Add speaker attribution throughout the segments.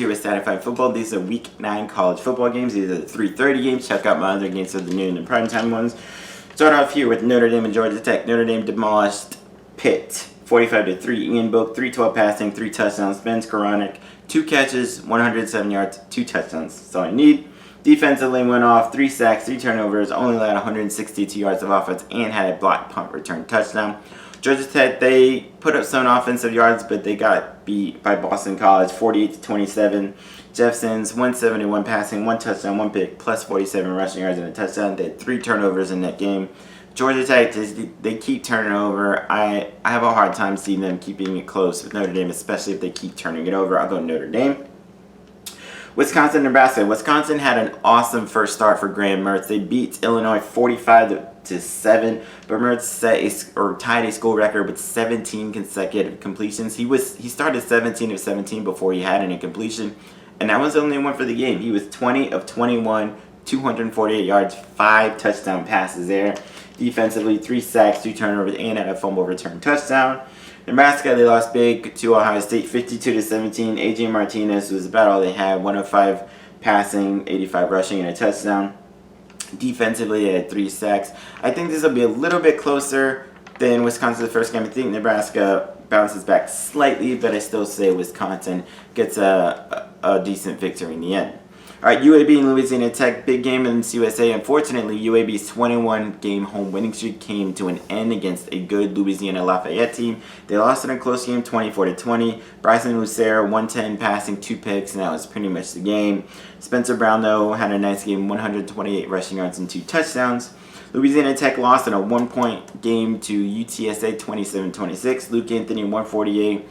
Speaker 1: here with Satisfied Football. These are Week 9 college football games. These are the 3:30 games. Check out my other games of the noon and primetime ones. Start off here with Notre Dame and Georgia Tech. Notre Dame demolished Pitt 45-3. Ian Book, 312 passing, 3 touchdowns. Spence Koronic, 2 catches, 107 yards, 2 touchdowns. That's all I need. Defensively went off 3 sacks, 3 turnovers, only allowed 162 yards of offense, and had a blocked punt return touchdown. Georgia Tech, they put up some offensive yards, but they got beat by Boston College 48-27. Jeff Sims, 171 passing, 1 touchdown, 1 pick, plus 47 rushing yards and a touchdown. They had 3 turnovers in that game. Georgia Tech, they keep turning over. I have a hard time seeing them keeping it close with Notre Dame, especially if they keep turning it over. I'll go Notre Dame. Wisconsin, Nebraska. Wisconsin had an awesome first start for Graham Mertz. They beat Illinois 45-7, but Mertz tied a school record with 17 consecutive completions. He started 17 of 17 before he had an incompletion, and that was the only one for the game. He was 20 of 21, 248 yards, 5 touchdown passes there. Defensively, 3 sacks, 2 turnovers, and had a fumble return touchdown. Nebraska, they lost big to Ohio State 52-17. A.J. Martinez was about all they had, 105 passing, 85 rushing, and a touchdown. Defensively, they had 3 sacks. I think this will be a little bit closer than Wisconsin's first game. I think Nebraska bounces back slightly, but I still say Wisconsin gets a decent victory in the end. All right, UAB and Louisiana Tech, big game in CUSA. Unfortunately, UAB's 21-game home winning streak came to an end against a good Louisiana Lafayette team. They lost in a close game, 24-20. Bryson Lucero, 110 passing, 2 picks, and that was pretty much the game. Spencer Brown, though, had a nice game, 128 rushing yards and 2 touchdowns. Louisiana Tech lost in a 1-point game to UTSA, 27-26. Luke Anthony, 148.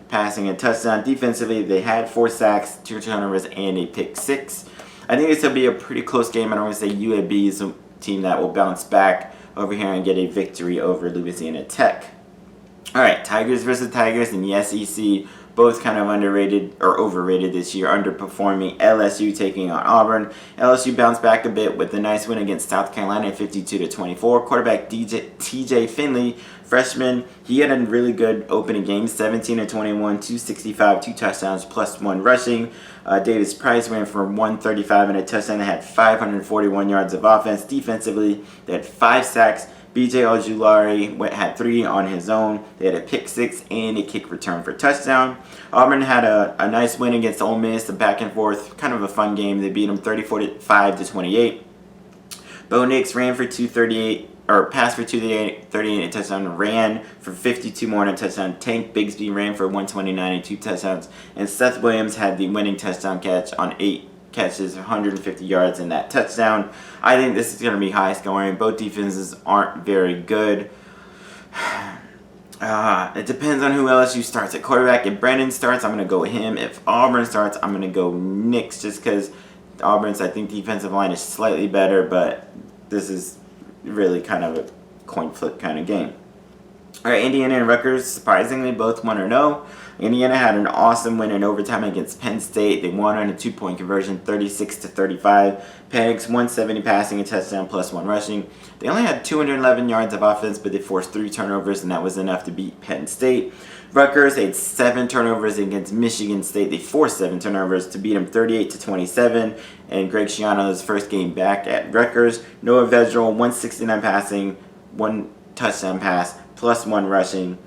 Speaker 1: Passing a touchdown. Defensively, they had 4 sacks, 2 turnovers, and a pick 6. I think this will be a pretty close game. I don't want to say UAB is a team that will bounce back over here and get a victory over Louisiana Tech. All right, Tigers versus Tigers in the SEC. Both kind of underrated or overrated this year, underperforming. LSU taking on Auburn. LSU bounced back a bit with a nice win against South Carolina, 52-24. Quarterback TJ Finley, freshman, he had a really good opening game, 17-21, 265, 2 touchdowns, plus 1 rushing. Davis Price ran for 135 and a touchdown. They had 541 yards of offense. Defensively, they had 5 sacks. B.J. Ojulari had 3 on his own. They had a pick 6 and a kick return for touchdown. Auburn had a nice win against Ole Miss, a back and forth, kind of a fun game. They beat them 35-28. Bo Nix ran for 238, or passed for 238 and a touchdown, ran for 52 more and a touchdown. Tank Bigsby ran for 129 and 2 touchdowns. And Seth Williams had the winning touchdown catch on 8 catches, 150 yards in that touchdown. I think this is going to be high scoring. Both defenses aren't very good. It depends on who LSU starts at quarterback. If Brandon starts, I'm going to go with him. If Auburn starts, I'm going to go Nix, just because Auburn's, I think, defensive line is slightly better, but this is really kind of a coin flip kind of game. All right, Indiana and Rutgers, surprisingly, both 1-0. Indiana had an awesome win in overtime against Penn State. They won on a 2-point conversion, 36-35. Penix, 170 passing, a touchdown, plus 1 rushing. They only had 211 yards of offense, but they forced 3 turnovers, and that was enough to beat Penn State. Rutgers had 7 turnovers against Michigan State. They forced 7 turnovers to beat them 38-27. And Greg Schiano's first game back at Rutgers. Noah Vedral, 169 passing, 1 touchdown pass, plus 1 rushing.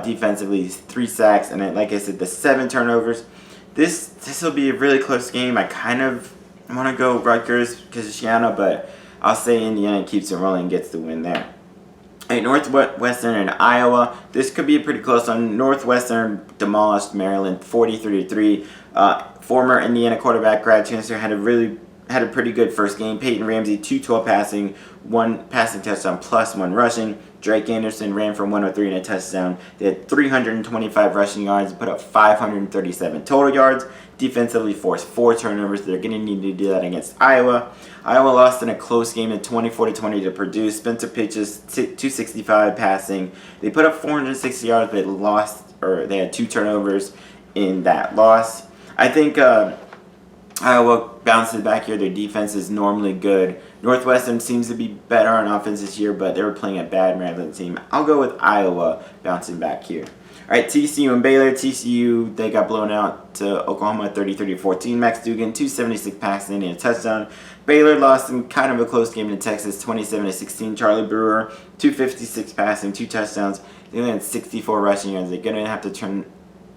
Speaker 1: Defensively, 3 sacks, and then, like I said, the 7 turnovers. This will be a really close game. I kind of want to go Rutgers because of Schiano, but I'll say Indiana keeps it rolling and gets the win there. Hey, Northwestern and Iowa. This could be a pretty close one. Northwestern demolished Maryland 43-3. Former Indiana quarterback grad transfer had a pretty good first game. Peyton Ramsey, 212 passing, 1 passing touchdown, plus 1 rushing. Drake Anderson ran for 103 and a touchdown. They had 325 rushing yards and put up 537 total yards. Defensively forced 4 turnovers. They're going to need to do that against Iowa. Iowa lost in a close game at 24-20 to Purdue. Spencer pitches 265 passing. They put up 460 yards, but they had 2 turnovers in that loss. I think Iowa bounces back here. Their defense is normally good. Northwestern seems to be better on offense this year, but they were playing a bad Maryland team. I'll go with Iowa bouncing back here. All right, TCU and Baylor. TCU, they got blown out to Oklahoma 30-14. Max Dugan, 276 passing and a touchdown. Baylor lost in kind of a close game to Texas, 27-16. Charlie Brewer, 256 passing, 2 touchdowns. They only had 64 rushing yards. They're going to have to turn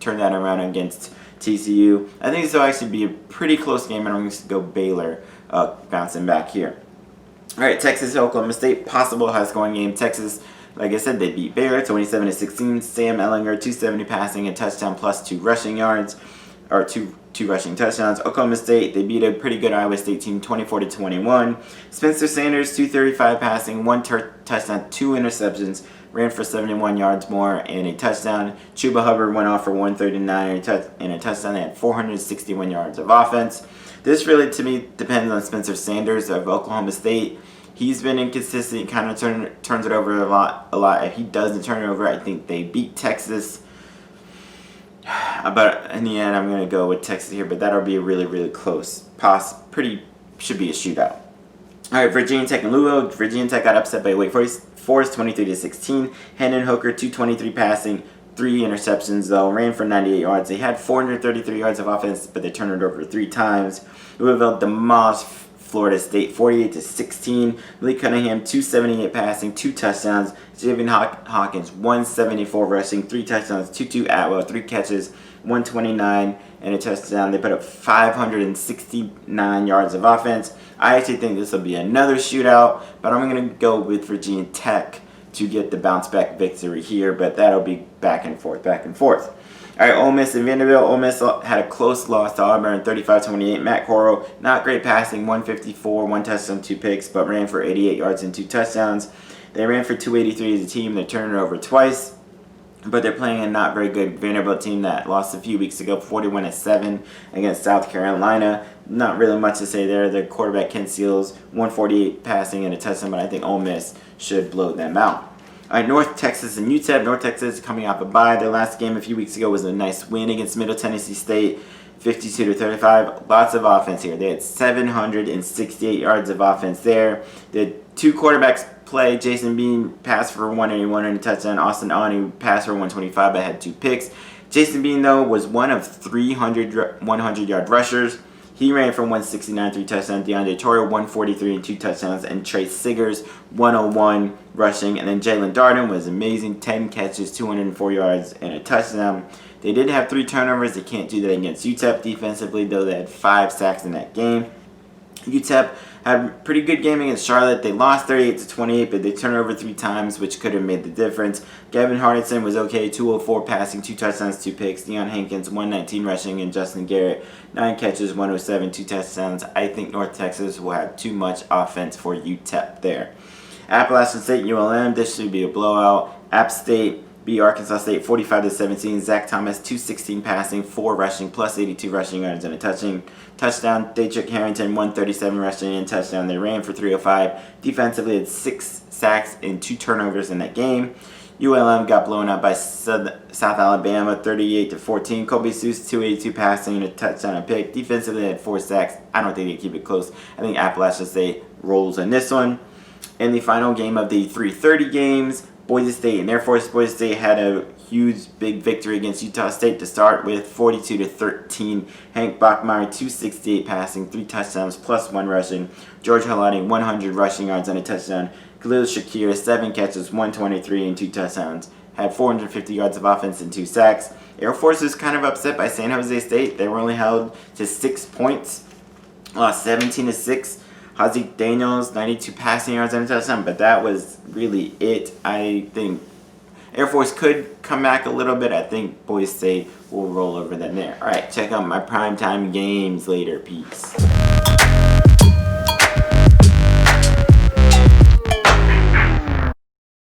Speaker 1: that around against TCU. I think this will actually be a pretty close game, and I'm going to go Baylor bouncing back here. All right, Texas, Oklahoma State, possible high-scoring game. Texas, like I said, they beat Baylor 27-16. Sam Ehlinger, 270 passing, a touchdown plus 2 rushing yards, or two rushing touchdowns. Oklahoma State, they beat a pretty good Iowa State team 24-21. Spencer Sanders, 235 passing, 1 touchdown, 2 interceptions, ran for 71 yards more and a touchdown. Chuba Hubbard went off for 139 and a touchdown. They had 461 yards of offense. This really, to me, depends on Spencer Sanders of Oklahoma State. He's been inconsistent, kind of turns it over a lot. If he doesn't turn it over, I think they beat Texas. But in the end, I'm going to go with Texas here, but that'll be a really, really close. Should be a shootout. All right, Virginia Tech and Louisville. Virginia Tech got upset by Wake Forest 23-16. Hendon Hooker, 223 passing, 3 interceptions though. Ran for 98 yards. They had 433 yards of offense, but they turned it over 3 times. Louisville demolished Florida State 48-16. Lee Cunningham, 278 passing, 2 touchdowns. Javian Hawkins, 174 rushing, 3 touchdowns. Tutu Atwell, 3 catches, 129 and a touchdown. They put up 569 yards of offense. I actually think this will be another shootout, but I'm going to go with Virginia Tech to get the bounce back victory here, but that'll be back and forth. All right, Ole Miss and Vanderbilt. Ole Miss had a close loss to Auburn, 35-28. Matt Corral, not great passing, 154, 1 touchdown, 2 picks, but ran for 88 yards and 2 touchdowns. They ran for 283 as a team. They turned it over twice, but they're playing a not very good Vanderbilt team that lost a few weeks ago, 41-7 against South Carolina. Not really much to say there. Their quarterback, Ken Seals, 148 passing and a touchdown, but I think Ole Miss should blow them out. All right, North Texas and UTEP. North Texas coming off a bye. Their last game a few weeks ago was a nice win against Middle Tennessee State, 52-35. Lots of offense here. They had 768 yards of offense there. They had 2 quarterbacks play. Jason Bean passed for 181 and a touchdown. Austin Aune passed for 125 but had 2 picks. Jason Bean, though, was one of 300 100-yard rushers. He ran for 169, 3 touchdowns. DeAndre Torrey, 143 and 2 touchdowns. And Trey Siggers, 101 rushing. And then Jalen Darden was amazing, 10 catches, 204 yards, and a touchdown. They did have 3 turnovers. They can't do that against UTEP defensively, though they had 5 sacks in that game. UTEP had a pretty good game against Charlotte. They lost 38-28, but they turned over 3 times, which could have made the difference. Gavin Hardison was okay, 204 passing, 2 touchdowns, 2 picks. Deion Hankins, 119 rushing, and Justin Garrett, 9 catches, 107, 2 touchdowns. I think North Texas will have too much offense for UTEP there. Appalachian State, ULM, this should be a blowout. App State beat Arkansas State 45-17. Zach Thomas, 216 passing, 4 rushing, plus 82 rushing yards and a touchdown. Daytrick Harrington, 137 rushing and touchdown. They ran for 305. Defensively, had 6 sacks and 2 turnovers in that game. ULM got blown out by South Alabama, 38-14. Kobe Seuss, 282 passing and a touchdown and pick. Defensively, they had 4 sacks. I don't think they keep it close. I think Appalachian State rolls in this one. In the final game of the 3:30 games, Boise State and Air Force. Boise State had a huge, big victory against Utah State to start with, 42-13. Hank Bachmeier, 268 passing, 3 touchdowns, plus 1 rushing. George Halani, 100 rushing yards and a touchdown. Khalil Shakir, 7 catches, 123 and 2 touchdowns. Had 450 yards of offense and 2 sacks. Air Force was kind of upset by San Jose State. They were only held to 6 points, lost 17-6. Hazik Daniels, 92 passing yards and a touchdown, but that was really it. I think Air Force could come back a little bit. I think Boise State will roll over them there. All right, check out my primetime games later. Peace.